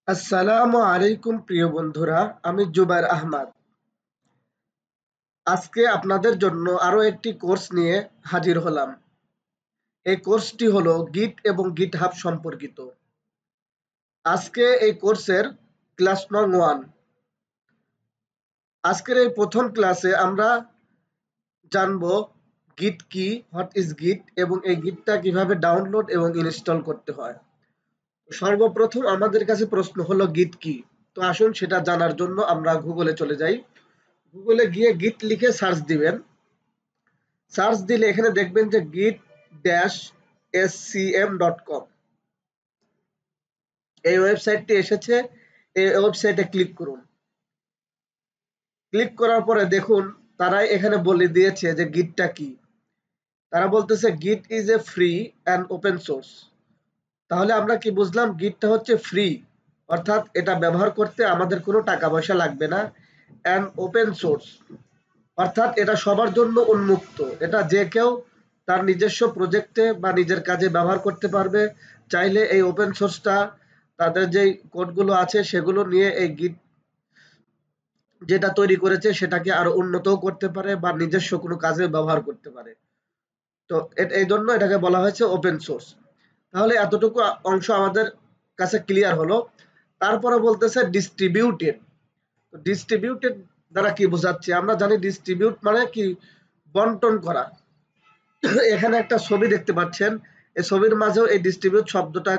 আসসালামু আলাইকুম প্রিয় বন্ধুরা, আমি জুবায়ের আহমদ। আজকে আপনাদের জন্য আরো একটি কোর্স নিয়ে হাজির হলাম। এই কোর্সটি হলো গিট এবং গিটহাব সম্পর্কিত। আজকে এই কোর্সের ক্লাস নং 1। আজকের এই প্রথম ক্লাসে আমরা জানবো গিট কি, হোয়াট ইজ গিট এবং এই গিটটা কিভাবে ডাউনলোড এবং ইনস্টল করতে হয়। সর্বপ্রথম আমাদের কাছে প্রশ্ন হলো গিট কি। তো আসুন সেটা জানার জন্য আমরা গুগলে চলে যাই। গুগলে গিয়ে গিট লিখে সার্চ দিবেন। সার্চ দিলে এখানে দেখবেন যে git-scm.com এই ওয়েবসাইটটি এসেছে। এই ওয়েবসাইটে ক্লিক করুন। ক্লিক করার পরে দেখুন তারাই এখানে বলে দিয়েছে যে গিটটা কি। তারা বলতেছে গিট is a free and open source. তাহলে আমরা কি বুঝলাম? গিটটা হচ্ছে ফ্রি, অর্থাৎ এটা ব্যবহার করতে আমাদের কোনো টাকা পয়সা লাগবে না। অ্যান্ড ওপেন সোর্স অর্থাৎ এটা সবার জন্য উন্মুক্ত। এটা যে কেউ তার নিজস্ব প্রজেক্টে বা নিজের কাজে ব্যবহার করতে পারবে। চাইলে এই ওপেন সোর্সটা তাদের যেই কোডগুলো আছে সেগুলো নিয়ে এই গিট যেটা তৈরি করেছে সেটাকে আরো উন্নতও করতে পারে বা নিজস্ব কোনো কাজে ব্যবহার করতে পারে। তো এই জন্য এটাকে বলা হয়েছে ওপেন সোর্স। তাহলে এতটুকু অংশ আমাদের কাছে ক্লিয়ার হলো। তারপরে বলতেছে ডিস্ট্রিবিউটেড। ডিস্ট্রিবিউটেড দ্বারা কি বোঝাচ্ছে? আমরা জানি ডিস্ট্রিবিউট মানে কি, বন্টন করা। এখানে একটা ছবি দেখতে পাচ্ছেন। এই ছবির মাঝেও এই ডিস্ট্রিবিউট শব্দটা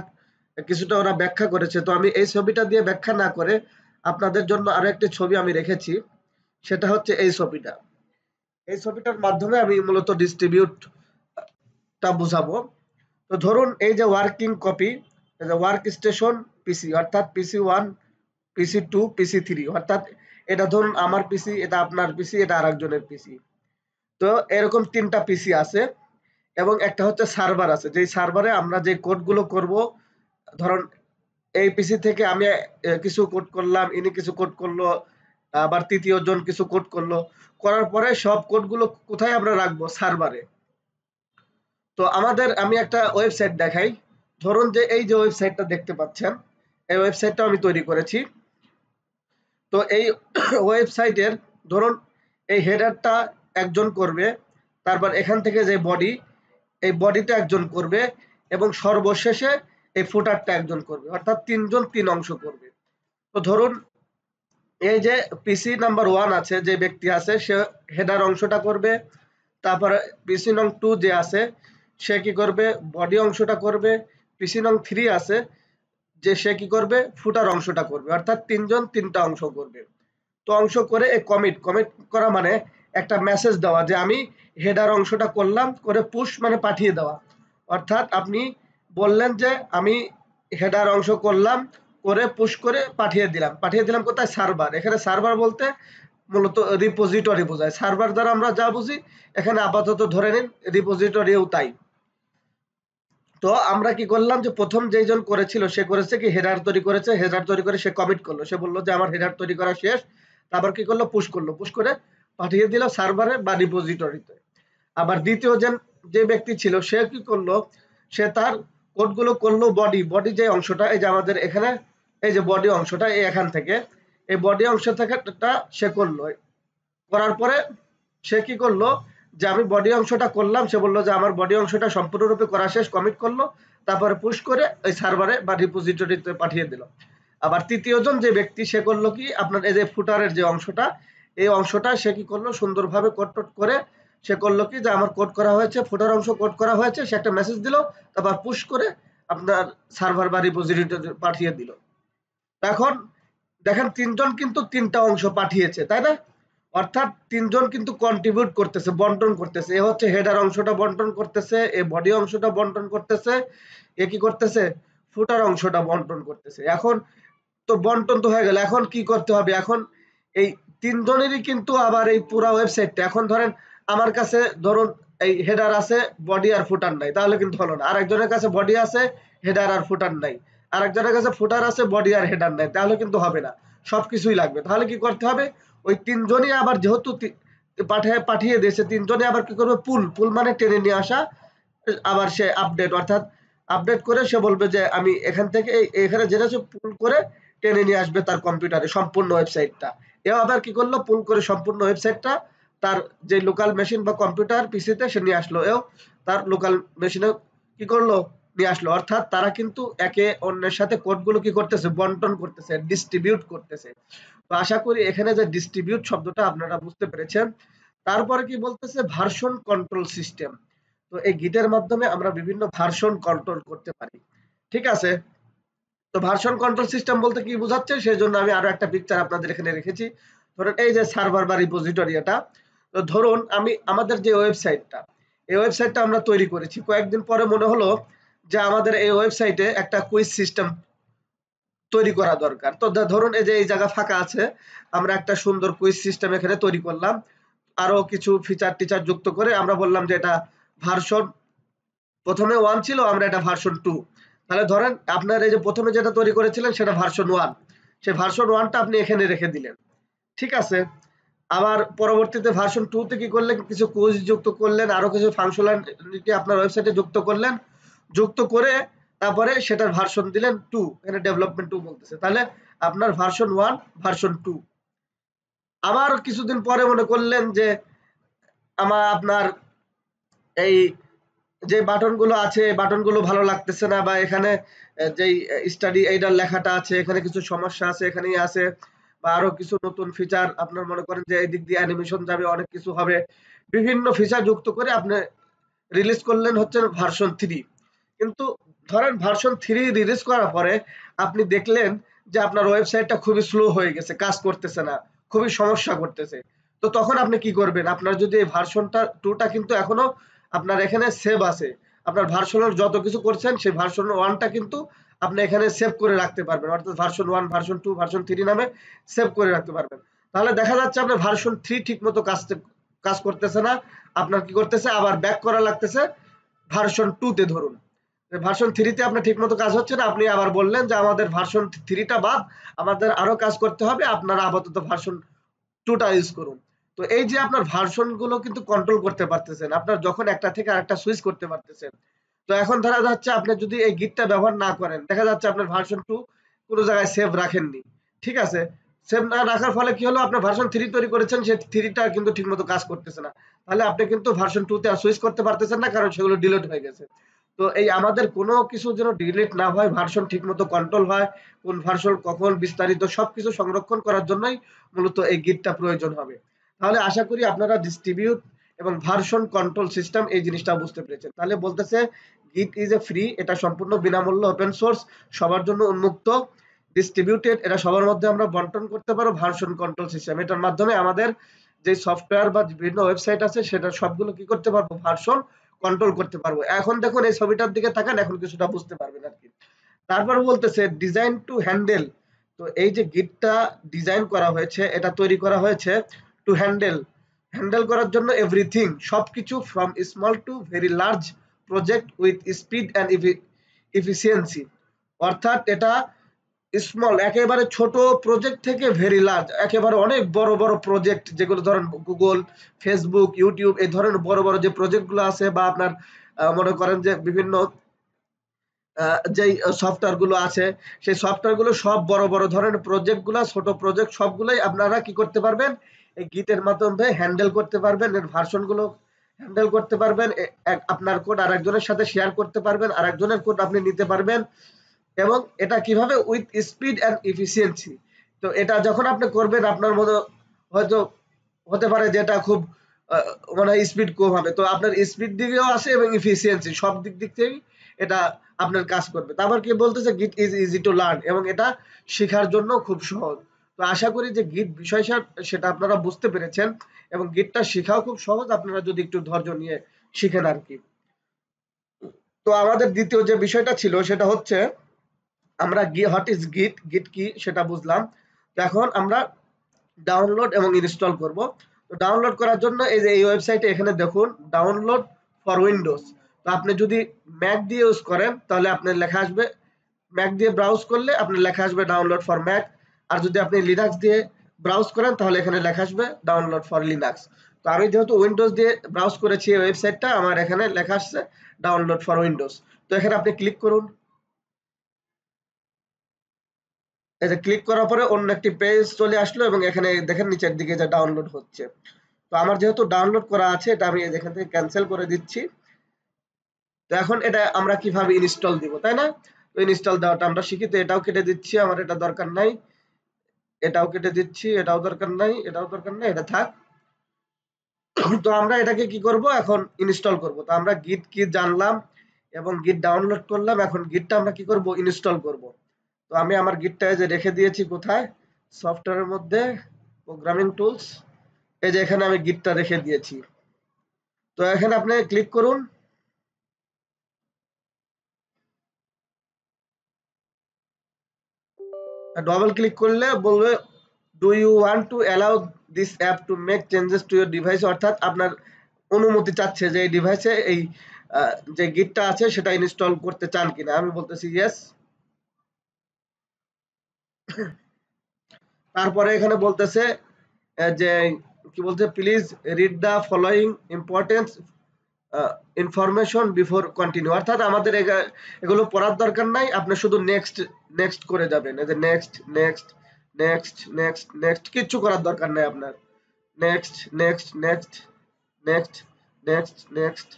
কিছুটা ওরা ব্যাখ্যা করেছে। তো আমি এই ছবিটা দিয়ে ব্যাখ্যা না করে আপনাদের জন্য আরো একটি ছবি আমি রেখেছি। সেটা হচ্ছে এই ছবিটা। এই ছবিটার মাধ্যমে আমি মূলত ডিস্ট্রিবিউটটা বুঝাবো। তো ধরুন এই যে ওয়ার্কিং কপি, ওয়ার্ক স্টেশন পিসি অর্থাৎ পিসি 1, পিসি 2, পিসি 3 অর্থাৎ এটা ধরুন আমার পিসি, এটা আপনার পিসি, এটা আরেকজনের পিসি। তো এরকম 3টা পিসি আছে এবং একটা হচ্ছে সার্ভার আছে। যেই সার্ভারে আমরা যে কোডগুলো করব, ধরুন এই পিসি থেকে আমি কিছু কোড করলাম, ইনি কিছু কোড করলো, আবার তৃতীয় জন কিছু কোড করলো। করার পরে সব কোডগুলো কোথায় আমরা রাখবো? সার্ভারে। তো আমি একটা ওয়েবসাইট দেখাই। ধরুন যে এই যে ওয়েবসাইটটা দেখতে পাচ্ছেন, এই ওয়েবসাইটটা আমি তৈরি করেছি। তো এই ওয়েবসাইটের ধরুন এই হেডারটা একজন করবে, তারপর এখান থেকে যে বডি, এই বডিটা একজন করবে এবং সর্বশেষে এই ফুটারটা একজন করবে, অর্থাৎ 3 জন 3 অংশ করবে। তো ধরুন এই যে পিসি নাম্বার 1 আছে, যে ব্যক্তি আছে, সে হেডার অংশটা করবে। তারপরে পিসি নং 2 যে আছে সে কি করবে? বডি অংশটা করবে। পিসি নং 3 আছে যে সে কি করবে? ফুটার অংশটা করবে, অর্থাৎ 3 জন 3টা অংশ করবে। তো অংশ করে এই কমিট কমিট করা মানে একটা মেসেজ দেওয়া যে আমি হেডার অংশটা করলাম, করে পুশ মানে পাঠিয়ে দেওয়া। অর্থাৎ আপনি বললেন যে আমি হেডার অংশ করলাম, করে পুশ করে পাঠিয়ে দিলাম কোথায়? সার্ভার। এখানে সার্ভার বলতে মূলত রিপোজিটরি বোঝায়। সার্ভার দ্বারা আমরা যা বুঝি এখানে আপাতত ধরে নিন রিপোজিটরিও তাই। তো আমরা কি করলাম যে প্রথম যেইজন করেছিল সে করেছে কি, হেডার তৈরি করেছে। হেডার তৈরি করে সে কমিট করলো, সে বললো যে আমার হেডার তৈরি করা শেষ। তারপর কি করলো? পুশ করলো, পুশ করে পাঠিয়ে দিল সার্ভারে বা রিপোজিটরিতে। আবার দ্বিতীয় যে ব্যক্তি ছিল সে কি করলো? সে তার কোডগুলো করলো বডি, বডি যে অংশটা, এই যে আমাদের এখানে এই যে বডি অংশটা, এই এখান থেকে এই বডি অংশ থেকে সে করলো। করার পরে সে কি করলো? যে আমি বডি অংশটা করলাম, সে বললো যে আমার বডি অংশটা সম্পূর্ণরূপে করা শেষ, কমিট করলো। তারপরে পুশ করে ওই সার্ভারে বা রিপোজিটরিতে পাঠিয়ে দিল। আবার তৃতীয় জন যে ব্যক্তি সে করলো কি, আপনার এই যে ফুটারের যে অংশটা, এই অংশটা সে কি করলো? সুন্দরভাবে কোড টোড করে সে করলো কি, যে আমার কোড করা হয়েছে, ফুটার অংশ কোড করা হয়েছে, সে একটা মেসেজ দিল। তারপর পুশ করে আপনার সার্ভার বা রিপোজিটরিতে পাঠিয়ে দিল। এখন দেখেন 3 জন কিন্তু 3টা অংশ পাঠিয়েছে, তাই না? অর্থাৎ 3 জন কিন্তু কন্ট্রিবিউট করতেছে, বন্টন করতেছে। এ হচ্ছে হেডার অংশটা বন্টন করতেছে, এ বডি অংশটা বন্টন করতেছে, এ কি করতেছে? ফুটার অংশটা বন্টন করতেছে। এখন তো বন্টন তো হয়ে গেল, এখন কি করতে হবে? এখন এই 3 জনেরই কিন্তু আবার এই পুরা ওয়েবসাইটটা, এখন ধরেন আমার কাছে ধরুন এই হেডার আছে, বডি আর ফুটার নাই, তাহলে কিন্তু হলো না। আরেকজনের কাছে বডি আছে, হেডার আর ফুটার নাই। আরেকজনের কাছে ফুটার আছে, বডি আর হেডার নাই, তাহলে কিন্তু হবে না। সবকিছুই লাগবে। তাহলে কি করতে হবে? ওই 3 জনই আবার যেহেতু পাঠিয়ে দিয়েছে, 3 জনই আবার কি করবে? পুল মানে টেনে নিয়ে আসা। আবার সে আপডেট, অর্থাৎ আপডেট করে সে বলবে যে আমি এখান থেকে এখানে যেটা হচ্ছে পুল করে টেনে নিয়ে আসবে তার কম্পিউটারে সম্পূর্ণ ওয়েবসাইটটা। এও আবার কি করলো, পুল করে সম্পূর্ণ ওয়েবসাইটটা তার যে লোকাল মেশিন বা কম্পিউটার পিসিতে সে নিয়ে আসলো, এও তার লোকাল মেশিনে কি করলো, নিয়ে আসলো। অর্থাৎ তারা কিন্তু একে অন্যের সাথে কোডগুলো কি করতেছে, বন্টন করতেছে, ডিস্ট্রিবিউট করতেছে। তো আশা করি এখানে যে ডিস্ট্রিবিউট শব্দটা আপনারা বুঝতে পেরেছেন। তারপরে কি বলতেছে, ভার্সন কন্ট্রোল সিস্টেম। তো এই গিটের মাধ্যমে আমরা বিভিন্ন ভার্সন কন্ট্রোল করতে পারি। ঠিক আছে, তো ভার্সন কন্ট্রোল সিস্টেম বলতে কি বোঝাচ্ছে, সেই জন্য আমি আরো একটা পিকচার আপনাদের এখানে রেখেছি। ধরুন এই যে সার্ভার বা রিপোজিটরি এটা। তো ধরুন আমি আমাদের যে ওয়েবসাইটটা, এই ওয়েবসাইটটা আমরা তৈরি করেছি, কয়েকদিন পরে মনে হলো যে আমাদের এই ওয়েবসাইটে একটা কুইজ সিস্টেম তৈরি করা দরকার। তো ধরুন এই যে এই জায়গা ফাঁকা আছে, আমরা একটা সুন্দর কুইজ সিস্টেম এখানে তৈরি করলাম, আরো কিছু ফিচার টিচার যুক্ত করে আমরা বললাম যে এটা ভার্সন, প্রথমে 1 ছিল, আমরা এটা ভার্সন 2। তাহলে ধরেন আপনার এই যে প্রথমে যেটা তৈরি করেছিলেন সেটা ভার্সন 1, সেই ভার্সন 1টা আপনি এখানে রেখে দিলেন। ঠিক আছে, আবার পরবর্তীতে ভার্সন 2 তে কি করলেন, কিছু কুইজ যুক্ত করলেন, আরো কিছু ফাংশনালিটি আপনার ওয়েবসাইটে যুক্ত করলেন, যুক্ত করে তারপরে সেটার ভার্সন দিলেন 2, এখানে ডেভেলপমেন্ট 2 বলতেছে। তাহলে আপনার ভার্সন 1, ভার্সন 2। আবার কিছুদিন পরে মনে করলেন যে আপনার এই যে বাটনগুলো আছে, বাটনগুলো ভালো লাগতেছে না, বা এখানে যেই স্টাডি এইডার লেখাটা আছে এখানে কিছু সমস্যা আছে, এখানেই আছে, বা আরো কিছু নতুন ফিচার আপনার মনে করেন যে এই দিক দিয়ে অ্যানিমেশন যাবে, অনেক কিছু হবে, বিভিন্ন ফিচার যুক্ত করে আপনি রিলিজ করলেন হচ্ছে ভার্সন 3। কিন্তু ধরেন ভার্সন 3 রিলিজ করার পরে আপনি দেখলেন যে আপনার ওয়েবসাইটটা খুবই স্লো হয়ে গেছে, কাজ করতেছে না, খুবই সমস্যা করতেছে। তো তখন আপনি কি করবেন, আপনার যদি এই ভার্সনটা 2টা কিন্তু এখনো আপনার এখানে সেভ আছে, আপনার ভার্সনের যত কিছু করছেন সেই ভার্সন 1টা কিন্তু আপনি এখানে সেভ করে রাখতে পারবেন, অর্থাৎ ভার্সন 1, ভার্সন 2, ভার্সন 3 নামে সেভ করে রাখতে পারবেন। তাহলে দেখা যাচ্ছে আপনার ভার্সন 3 ঠিকমতো কাজ করতেছে না, আপনার কি করতেছে, আবার ব্যাক করা লাগতেছে ভার্সন 2 তে। ধরুন ভার্সন 3 তে আপনার ঠিকমতো কাজ হচ্ছে না, আপনি আবার বললেন যে আমাদের ভার্সন 3টা বাদ, আমাদের আরো কাজ করতে হবে, আপনারা আপাতত ভার্সন 2টা ইউজ করুন। তো এই যে আপনার ভার্সন গুলো কিন্তু কন্ট্রোল করতে পারতেছেন, আপনার যখন একটা থেকে আরেকটা সুইচ করতে পারতেছেন। তো এখন ধরা যাচ্ছে আপনি যদি এই গিটটা ব্যবহার না করেন, দেখা যাচ্ছে আপনার ভার্সন 2 কোনো জায়গায় সেভ রাখেননি। ঠিক আছে, সেভ না রাখার ফলে কি হলো, আপনার ভার্সন 3 তৈরি করেছেন, সেই 3টা কিন্তু ঠিকমতো কাজ করতেছে না। তাহলে আপনি কিন্তু ভার্সন 2 তে আর সুইচ করতে পারতেছেন না, কারণ সেগুলো ডিলিট হয়ে গেছে। তো এই আমাদের কোনো কিছু যেন ডিলিট না হয়, ভার্সন ঠিকমতো কন্ট্রোল হয়, কোন ভার্সন কখন বিস্তারিত সবকিছু সংরক্ষণ করার জন্যই মূলত এই গিটটা প্রয়োজন হবে। তাহলে আশা করি আপনারা ডিস্ট্রিবিউট এবং ভার্সন কন্ট্রোল সিস্টেম এই জিনিসটা বুঝতে পেরেছেন। তাহলে বলতেছে গিট ইজ এ ফ্রি, এটা সম্পূর্ণ বিনামূল্য, ওপেন সোর্স, সবার জন্য উন্মুক্ত। ডিস্ট্রিবিউটেড, এটা সবার মধ্যে আমরা বন্টন করতে পারবো। ভার্সন কন্ট্রোল সিস্টেম, এটার মাধ্যমে আমাদের যে সফটওয়্যার বা বিভিন্ন ওয়েবসাইট আছে সেটা সবগুলো কি করতে পারবো, ভার্সন কন্ট্রোল করতে পারবো। এখন দেখুন এই ছবিটার দিকে তাকান, এখন কিছুটা বুঝতে পারবেন আর কি। তারপর বলতেছে ডিজাইন টু হ্যান্ডেল। তো এই যে গিটটা ডিজাইন করা হয়েছে, এটা তৈরি করা হয়েছে টু হ্যান্ডেল করার জন্য এভরিথিং, সবকিছু, from small to very large project with speed and efficiency. অর্থাৎ এটা স্মল একেবারে ছোট প্রজেক্ট থেকে ভেরি লার্জ একেবারে অনেক বড় বড় প্রজেক্ট, যেগুলো ধরেন গুগল, ফেসবুক, ইউটিউব, এই ধরনের বড় বড় যে প্রজেক্ট গুলো আছে, বা আপনার মনে করেন যে বিভিন্ন যেই সফটওয়্যার গুলো আছে, সেই সফটওয়্যার গুলো সব বড় বড় ধরনের প্রজেক্ট গুলা, ছোট প্রজেক্ট সবগুলোই আপনারা কি করতে পারবেন, এই গিটের মাধ্যমে হ্যান্ডেল করতে পারবেন, এর ভার্সন গুলো হ্যান্ডেল করতে পারবেন, আপনার কোড আরেকজনের সাথে শেয়ার করতে পারবেন, আরেকজনের কোড আপনি নিতে পারবেন। এবং এটা কিভাবে, উইথ স্পিড অ্যান্ড এফিসিয়েন্সি। তো এটা যখন আপনি করবেন আপনার মনে হয়তো হতে পারে যে এটা খুব আহ, মানে স্পিড কম হবে, তো আপনার স্পিড দিকেও আসে এবং এফিসিয়েন্সি সব দিক থেকেই এটা আপনার কাজ করবে। তারপর কি বলতেছে, গিট ইজ ইজি টু লার্ন, এবং এটা শেখার জন্য খুব সহজ। তো আশা করি যে গিট বিষয়টা সেটা আপনারা বুঝতে পেরেছেন, এবং গিটটা শেখাও খুব সহজ, আপনারা যদি একটু ধৈর্য নিয়ে শিখেন আর কি। তো আমাদের দ্বিতীয় যে বিষয়টা ছিল সেটা হচ্ছে, আমরা হোয়াট ইজ গিট, গিট কি সেটা বুঝলাম। তো এখন আমরা ডাউনলোড এবং ইনস্টল করব। তো ডাউনলোড করার জন্য এই যে এই ওয়েবসাইটে এখানে দেখুন, ডাউনলোড ফর উইন্ডোজ। তো আপনি যদি ম্যাক দিয়ে ইউজ করেন তাহলে আপনার লেখা আসবে, ম্যাক দিয়ে ব্রাউজ করলে আপনার লেখা আসবে ডাউনলোড ফর ম্যাক। আর যদি আপনি লিনাক্স দিয়ে ব্রাউজ করেন তাহলে এখানে লেখা আসবে ডাউনলোড ফর লিনাক্স। তো আমি যেহেতু উইন্ডোজ দিয়ে ব্রাউজ করেছি এই ওয়েবসাইটটা, আমার এখানে লেখা আসছে ডাউনলোড ফর উইন্ডোজ। তো এখানে আপনি ক্লিক করুন। এই যে ক্লিক করার পরে অন্য একটি পেজ চলে আসলো এবং এখানে দেখেন নিচের দিকে যে ডাউনলোড হচ্ছে। তো আমার যেহেতু ডাউনলোড করা আছে এটা আমি এখান থেকে ক্যান্সেল করে দিচ্ছি। তো এখন এটা আমরা কিভাবে ইনস্টল দিব, তাই না? তো ইনস্টল দেওয়াটা আমরা শিখি। তো এটাও কেটে দিচ্ছি, আমার এটা দরকার নাই। এটাও কেটে দিচ্ছি, এটাও দরকার নাই, এটাও দরকার নাই, এটা থাক। তো আমরা এটাকে কি করব, এখন ইনস্টল করব। তো আমরা গিট কি জানলাম এবং গিট ডাউনলোড করলাম, এখন গিটটা আমরা কি করব, ইনস্টল করব। তো আমি আমার গিটটা এই যে রেখে দিয়েছি কোথায়, সফটওয়্যারের মধ্যে, প্রোগ্রামিং টুলস, এই যে এখানে আমি গিটটা রেখে দিয়েছি। তো এখানে আপনি ক্লিক করুন। ডবল ক্লিক করলে বলবে do you want to allow this app to make changes to your device, অর্থাৎ আপনার অনুমতি চাচ্ছে যে এই ডিভাইসে এই যে গিটটা আছে সেটা ইনস্টল করতে চান কিনা। আমি বলতেছি ইয়েস। তারপরে এখানে বলতেছে যে কি বলছে, please read the following importance information before continue, অর্থাৎ আমাদের এগুলো পড়ার দরকার নাই, আপনি শুধু নেক্সট নেক্সট করে যাবেন। এই যে next next next next next, কিচ্ছু করার দরকার নাই আপনার। Next next next next next next,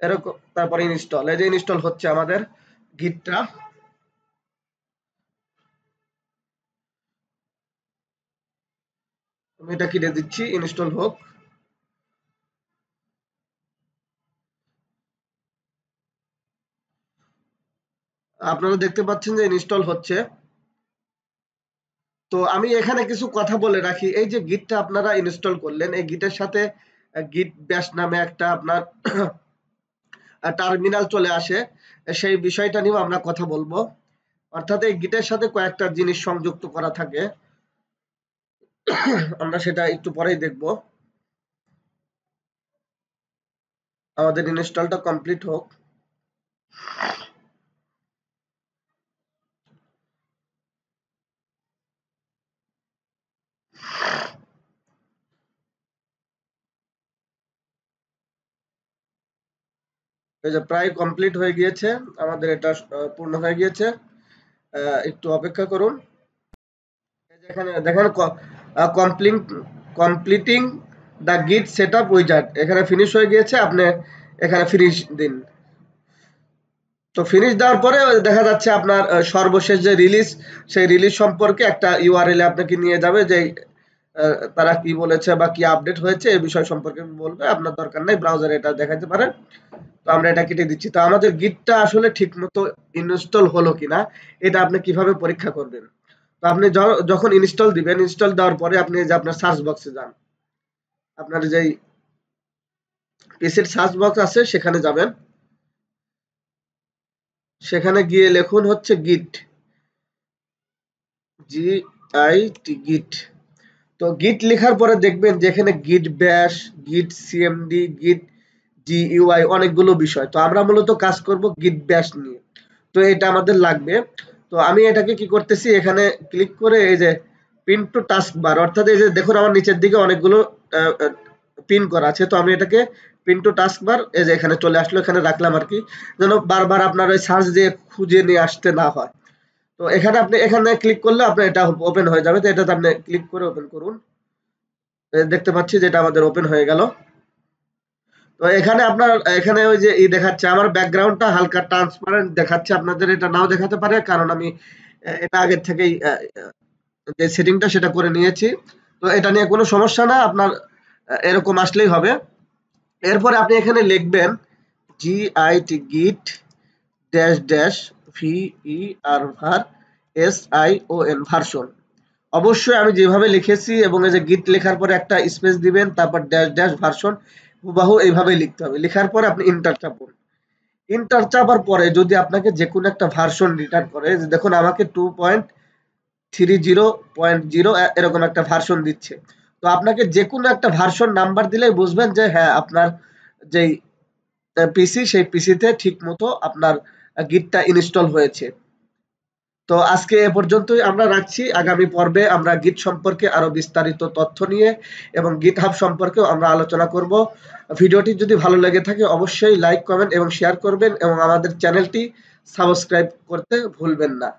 এরকম। তারপরে ইনস্টল, এই যে ইনস্টল হচ্ছে আমাদের গিটটা। আমি এটা কেটে দিচ্ছি, ইনস্টল হোক। আপনারা দেখতে পাচ্ছেন যে ইনস্টল হচ্ছে। তো আমি এখানে কিছু কথা বলে রাখি, এই যে গিটটা আপনারা ইনস্টল করলেন, এই গিটের সাথে গিট ব্যাশ নামে একটা আপনার টার্মিনাল চলে আসে, সেই বিষয়টা নিয়েও আমরা কথা বলবো। অর্থাৎ এই গিটের সাথে কয়েকটা জিনিস সংযুক্ত করা থাকে, আমরা সেটা একটু পরেই দেখব। আমাদের ইনস্টলটা কমপ্লিট হোক। এই যে প্রায় কমপ্লিট হয়ে গিয়েছে, আমাদের এটা পূর্ণ হয়ে গিয়েছে। একটু অপেক্ষা করুন। এই যে এখানে দেখেন কমপ্লিটিং দ্য গিট সেটআপ উইজার্ড, এখানে ফিনিশ হয়ে গিয়েছে, আপনি এখানে ফিনিশ দিন। তো ফিনিশ দেওয়ার পরে দেখা যাচ্ছে আপনার সর্বশেষ যে রিলিজ, সেই রিলিজ সম্পর্কে একটা ইউআরএল এ আপনাকে নিয়ে যাবে, যে তারা কি বলেছে বা কি আপডেট হয়েছে এই বিষয় সম্পর্কে বলবে। আপনার দরকার নাই, ব্রাউজারে এটা দেখাতে পারেন। তো আমরা এটা কেটে দিচ্ছি। তো আমাদের গিটটা আসলে ঠিক মতো ইনস্টল হলো কিনা এটা আপনি কিভাবে পরীক্ষা করবেন। তো আপনি যখন ইনস্টল দিবেন, ইনস্টল দেওয়ার পরে আপনি যে আপনার সার্চ বক্সে যান, আপনার যেই পিসির সার্চ বক্স আছে সেখানে যাবেন। সেখানে গিয়ে লিখুন হচ্ছে গিট, GIT গিট। তো গিট লেখার পরে দেখবেন যে এখানে গিট ব্যাশ, গিট সিএমডি, গিট জিইউআই, অনেকগুলো বিষয়। তো আমরা মূলত কাজ করব গিট ব্যাশ নিয়ে। তো এটা আমাদের লাগবে। তো আমি এটাকে কি করতেছি, এখানে ক্লিক করে এই যে পিন টু টাস্ক বার, অর্থাৎ এই যে দেখুন আমার নিচের দিকে অনেকগুলো পিন করা আছে। তো আমি এটাকে পিন টু টাস্ক বার, এই যে এখানে চলে আসলো, এখানে রাখলাম আর কি, যেন বারবার আপনার ওই সার্চ দিয়ে খুঁজে নিয়ে আসতে না হয়। তো এখানে আপনি এখানে ক্লিক করলে আপনার এটা ওপেন হয়ে যাবে। তো এটাতে আপনি ক্লিক করে ওপেন করুন। দেখতে পাচ্ছি যে এটা আমাদের ওপেন হয়ে গেল। তো এখানে আপনার এখানে ওই যে দেখাচ্ছে, আমার ব্যাকগ্রাউন্ডটা হালকা ট্রান্সপারেন্ট দেখাচ্ছে, আপনাদের এটা নাও দেখাতে পারে, কারণ আমি এটা আগের থেকেই যে সেটিংটা সেটা করে নিয়েছি। তো এটা নিয়ে কোনো সমস্যা না, আপনার এরকম আসলেই হবে। এরপরে আপনি এখানে লিখবেন git dash dash VERSION version. অবশ্যই আমি যেভাবে লিখেছি এবং এই যে গিট লেখার পরে একটা স্পেস দিবেন, তারপর ড্যাশ ড্যাশ ভার্সন, হুবাহু এইভাবেই লিখতে হবে। লেখার পরে আপনি ইন্টার চাপুন। ইন্টার চাপার পরে যদি আপনাকে যে কোনো একটা ভার্সন রিটার্ন করে, যে দেখুন আমাকে 2.30.0 এরকম একটা ভার্সন দিচ্ছে। তো আপনাকে যে কোনো একটা ভার্সন নাম্বার দিলেই বুঝবেন যে হ্যাঁ, আপনার যেই পিসি, সেই পিসিতে ঠিক মতো আপনার গিটটা ইনস্টল হয়েছে। তো আজকে এ পর্যন্তই আমরা রাখছি। আগামী পর্বে আমরা গিট সম্পর্কে আরো বিস্তারিত তথ্য নিয়ে এবং গিটহাব সম্পর্কেও আমরা আলোচনা করব। ভিডিওটি যদি ভালো লেগে থাকে অবশ্যই লাইক, কমেন্ট এবং শেয়ার করবেন এবং আমাদের চ্যানেলটি সাবস্ক্রাইব করতে ভুলবেন না।